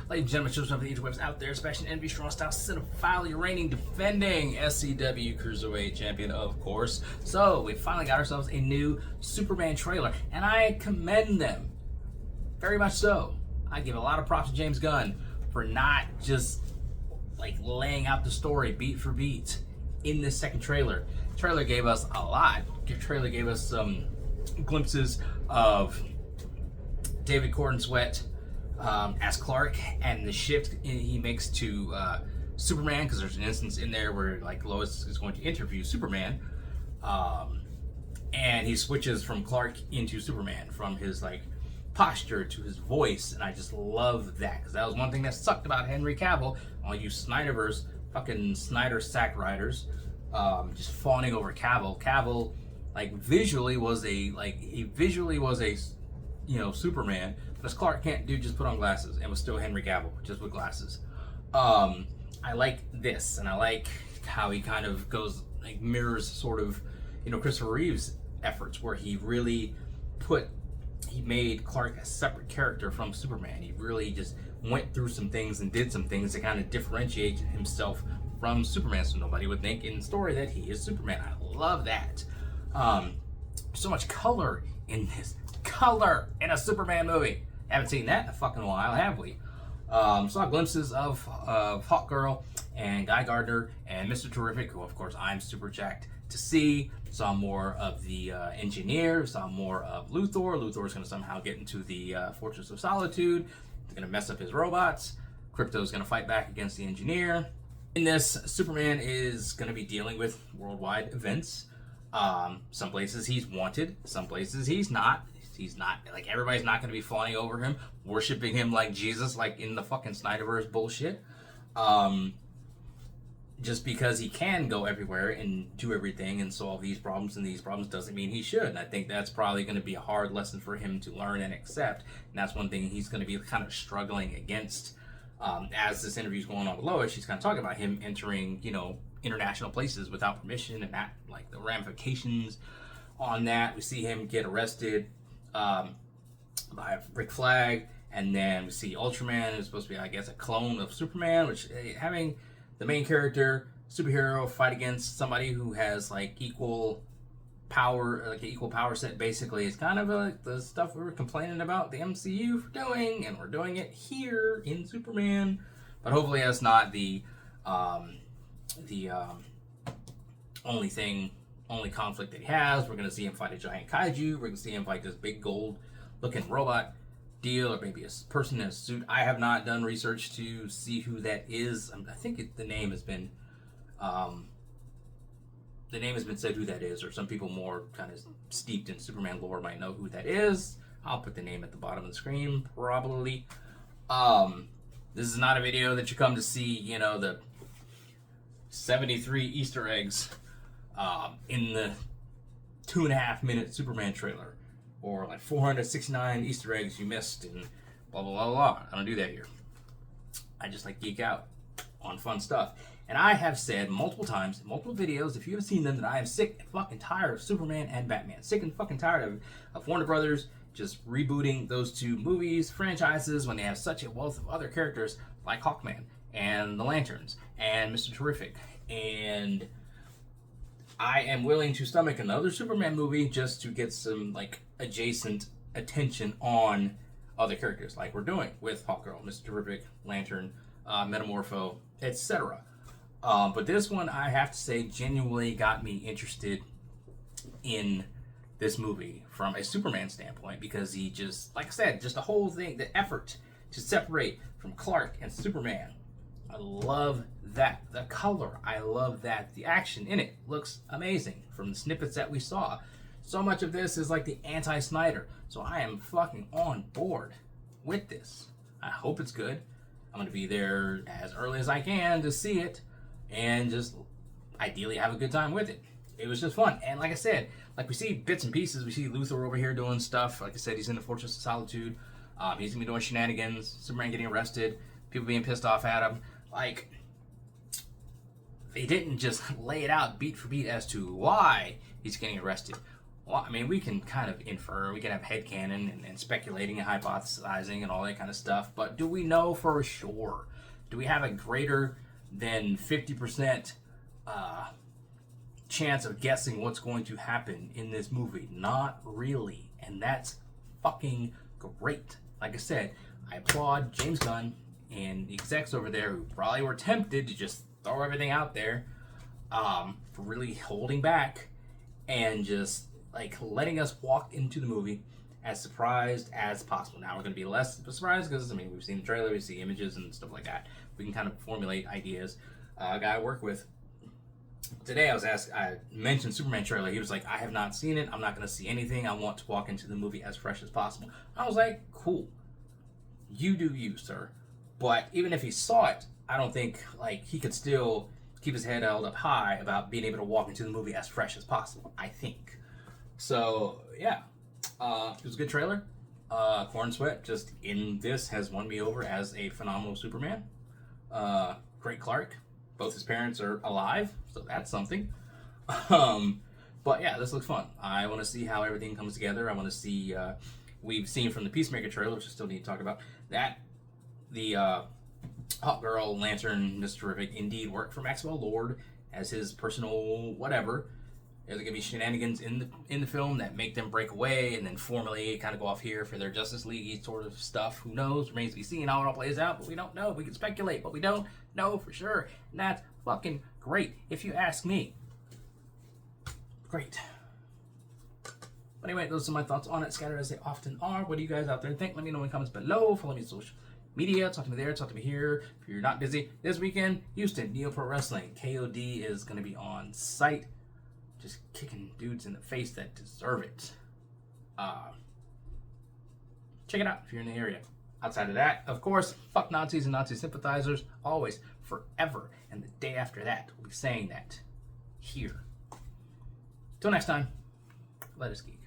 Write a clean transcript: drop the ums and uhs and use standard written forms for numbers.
Ladies and gentlemen, children of the interwebs out there, Sebastion Envi strong style cinephilia reigning, defending SCW Cruiserweight champion, of course. So we finally got ourselves a new Superman trailer, and I commend them very much so. I give a lot of props to James Gunn for not just like laying out the story beat for beat in this second trailer. The trailer gave us a lot. The trailer gave us some glimpses of David Gordon Sweat as Clark and the shift he makes to Superman, because there's an instance in there where like Lois is going to interview Superman, and he switches from Clark into Superman, from his like posture to his voice, and I just love that, because that was one thing that sucked about Henry Cavill. All you Snyderverse fucking Snyder sack riders just fawning over Cavill. Cavill like visually was a you know, Superman, but Clark can't do just put on glasses, and was still Henry Cavill just with glasses. I like this, and I like how he kind of goes like mirrors sort of, you know, Christopher Reeve's efforts, where he really he made Clark a separate character from Superman. He really just went through some things and did some things to kind of differentiate himself from Superman, so nobody would think in the story that he is Superman. I love that. So much color in this. Color in a Superman movie. Haven't seen that in a fucking while, have we? Saw glimpses of Hawkgirl and Guy Gardner and Mr. Terrific, who of course I'm super jacked to see. Saw more of the engineer. Saw more of Luthor. Luthor's going to somehow get into the Fortress of Solitude. He's going to mess up his robots. Krypto's going to fight back against the engineer. In this, Superman is going to be dealing with worldwide events. Some places he's wanted, some places he's not. He's not, like, everybody's not going to be fawning over him, worshiping him like Jesus, like in the fucking Snyderverse bullshit. Just because he can go everywhere and do everything and solve these problems doesn't mean he should. And I think that's probably going to be a hard lesson for him to learn and accept. And that's one thing he's going to be kind of struggling against. As this interview's going on with Lois, she's kind of talking about him entering, you know, international places without permission, and that, like, the ramifications on that. We see him get arrested by Rick Flag, and then we see Ultraman, who's supposed to be, I guess, a clone of Superman, which having the main character superhero fight against somebody who has like equal power, like an equal power set, basically, is kind of like the stuff we were complaining about the MCU for doing, and we're doing it here in Superman. But hopefully that's not the only conflict that he has. We're going to see him fight a giant kaiju. We're going to see him fight this big gold-looking robot deal, or maybe a person in a suit. I have not done research to see who that is. I think the name has been said who that is, or some people more kind of steeped in Superman lore might know who that is. I'll put the name at the bottom of the screen, probably. This is not a video that you come to see, you know, the 73 Easter eggs in the 2.5-minute Superman trailer, or like 469 Easter eggs you missed, and blah blah blah blah. I don't do that here. I just like geek out on fun stuff. And I have said multiple times in multiple videos, if you have seen them, that I am sick and fucking tired of Superman and Batman. Sick and fucking tired of Warner Brothers just rebooting those two movies, franchises, when they have such a wealth of other characters like Hawkman and the Lanterns and Mr. Terrific. And I am willing to stomach another Superman movie just to get some like adjacent attention on other characters, like we're doing with Hawkgirl, Mr. Terrific, Lantern, Metamorpho, etc. But this one, I have to say, genuinely got me interested in this movie from a Superman standpoint, because he just, like I said, just the whole thing, the effort to separate from Clark and Superman. I love that. The color, I love that. The action in it looks amazing from the snippets that we saw. So much of this is like the anti-Snyder. So I am fucking on board with this. I hope it's good. I'm going to be there as early as I can to see it, and just ideally have a good time with it. It was just fun. And like I said, like we see bits and pieces. We see Luthor over here doing stuff. Like I said, he's in the Fortress of Solitude. He's going to be doing shenanigans. Superman getting arrested. People being pissed off at him. Like, they didn't just lay it out beat for beat as to why he's getting arrested, Well, I mean, we can kind of infer, we can have headcanon and speculating and hypothesizing and all that kind of stuff, but do we know for sure? Do we have a greater than 50% chance of guessing what's going to happen in this movie? Not really. And that's fucking great. Like I said, I applaud James Gunn and the execs over there who probably were tempted to just throw everything out there, for really holding back and just like letting us walk into the movie as surprised as possible. Now we're going to be less surprised because, I mean, we've seen the trailer, we see images and stuff like that. We can kind of formulate ideas. A guy I work with today, I mentioned Superman trailer. He was like, I have not seen it. I'm not going to see anything. I want to walk into the movie as fresh as possible. I was like, cool. You do you, sir. But even if he saw it, I don't think like he could still keep his head held up high about being able to walk into the movie as fresh as possible, I think. So, yeah. It was a good trailer. Corn Sweat, just in this, has won me over as a phenomenal Superman. Great Clark. Both his parents are alive, so that's something. But yeah, this looks fun. I want to see how everything comes together. I want to see, we've seen from the Peacemaker trailer, which I still need to talk about, that the Hawkgirl, Lantern, Mr. Terrific indeed worked for Maxwell Lord as his personal whatever. There's going to be shenanigans in the film that make them break away and then formally kind of go off here for their Justice League sort of stuff. Who knows? Remains to be seen how it all plays out, but we don't know. We can speculate, but we don't know for sure. And that's fucking great, if you ask me. Great. But anyway, those are my thoughts on it, scattered as they often are. What do you guys out there think? Let me know in the comments below. Follow me on social media. Talk to me there. Talk to me here. If you're not busy this weekend, Houston, Neo Pro Wrestling. KOD is going to be on site. Just kicking dudes in the face that deserve it. Check it out if you're in the area. Outside of that, of course, fuck Nazis and Nazi sympathizers. Always, forever, and the day after that, we'll be saying that here. Till next time, let us geek.